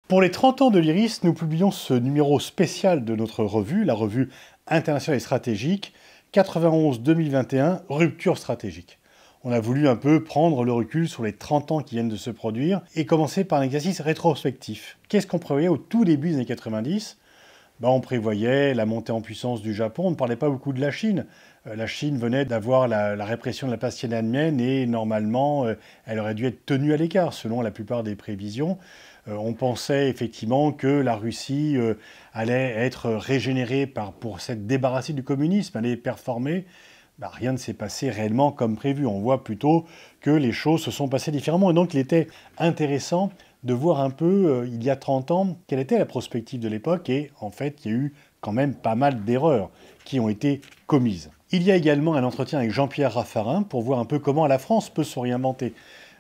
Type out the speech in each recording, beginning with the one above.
Pour les 30 ans de l'IRIS, nous publions ce numéro spécial de notre revue, la revue internationale et stratégique, 91-2021, rupture stratégique. On a voulu un peu prendre le recul sur les 30 ans qui viennent de se produire et commencer par un exercice rétrospectif. Qu'est-ce qu'on prévoyait au tout début des années 90 ? On prévoyait la montée en puissance du Japon, on ne parlait pas beaucoup de la Chine. La Chine venait d'avoir la répression de la place Tiananmen et normalement, elle aurait dû être tenue à l'écart selon la plupart des prévisions. On pensait effectivement que la Russie allait être régénérée pour s'être débarrassée du communisme, allait performer. Rien ne s'est passé réellement comme prévu. On voit plutôt que les choses se sont passées différemment. Et donc il était intéressant de voir un peu, il y a 30 ans, quelle était la prospective de l'époque. Et en fait, il y a eu quand même pas mal d'erreurs qui ont été commises. Il y a également un entretien avec Jean-Pierre Raffarin pour voir un peu comment la France peut se réinventer.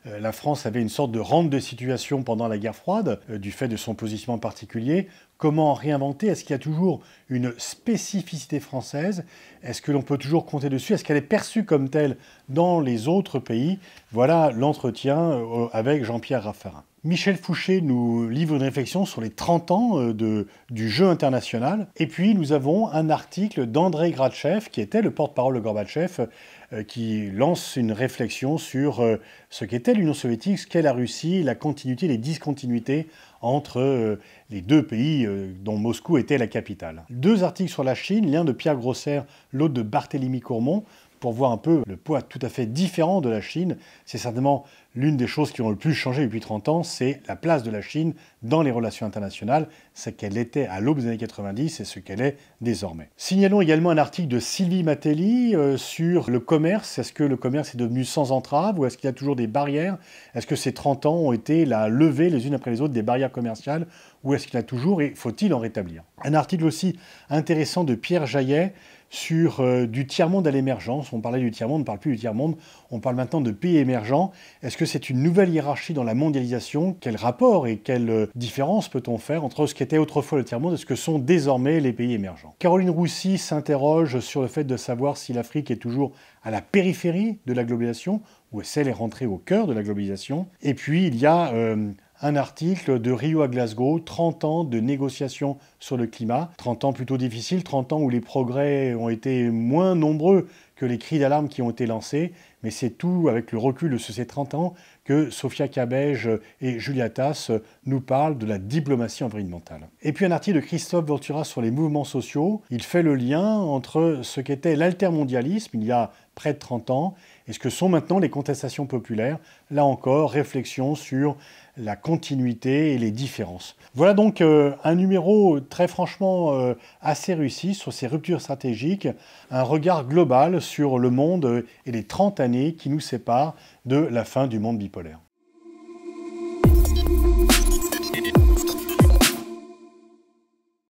La France avait une sorte de rente de situation pendant la guerre froide, du fait de son positionnement particulier. Comment réinventer? Est-ce qu'il y a toujours une spécificité française? Est-ce que l'on peut toujours compter dessus? Est-ce qu'elle est perçue comme telle dans les autres pays? Voilà l'entretien avec Jean-Pierre Raffarin. Michel Fouché nous livre une réflexion sur les 30 ans du jeu international. Et puis nous avons un article d'Andrei Gratchev, qui était le porte-parole de Gorbatchev, qui lance une réflexion sur ce qu'était l'Union soviétique, ce qu'est la Russie, la continuité, les discontinuités entre les deux pays dont Moscou était la capitale. Deux articles sur la Chine, l'un de Pierre Grosser, l'autre de Barthélemy Courmont, pour voir un peu le poids tout à fait différent de la Chine. C'est certainement l'une des choses qui ont le plus changé depuis 30 ans, c'est la place de la Chine dans les relations internationales, ce qu'elle était à l'aube des années 90 et ce qu'elle est désormais. Signalons également un article de Sylvie Matelli sur le commerce. Est-ce que le commerce est devenu sans entrave ou est-ce qu'il y a toujours des barrières? Est-ce que ces 30 ans ont été la levée les unes après les autres des barrières commerciales ou est-ce qu'il y a toujours et faut-il en rétablir? Un article aussi intéressant de Pierre Jaillet sur du tiers-monde à l'émergence. On parlait du tiers-monde, on ne parle plus du tiers-monde, on parle maintenant de pays émergents. Est-ce que c'est une nouvelle hiérarchie dans la mondialisation? Quel rapport et quelle différence peut-on faire entre ce qu'était autrefois le tiers-monde et ce que sont désormais les pays émergents? Caroline Roussy s'interroge sur le fait de savoir si l'Afrique est toujours à la périphérie de la globalisation ou est-ce qu'elle est rentrée au cœur de la globalisation? Et puis il y a un article de Rio à Glasgow, 30 ans de négociations sur le climat, 30 ans plutôt difficiles, 30 ans où les progrès ont été moins nombreux que les cris d'alarme qui ont été lancés, mais c'est tout avec le recul de ces 30 ans que Sophia Cabej et Julia Tass nous parlent de la diplomatie environnementale. Et puis un article de Christophe Voltura sur les mouvements sociaux, il fait le lien entre ce qu'était l'altermondialisme il y a près de 30 ans et ce que sont maintenant les contestations populaires. Là encore, réflexion sur la continuité et les différences. Voilà donc un numéro très franchement assez réussi sur ces ruptures stratégiques, un regard global sur le monde et les 30 années qui nous séparent de la fin du monde bipolaire.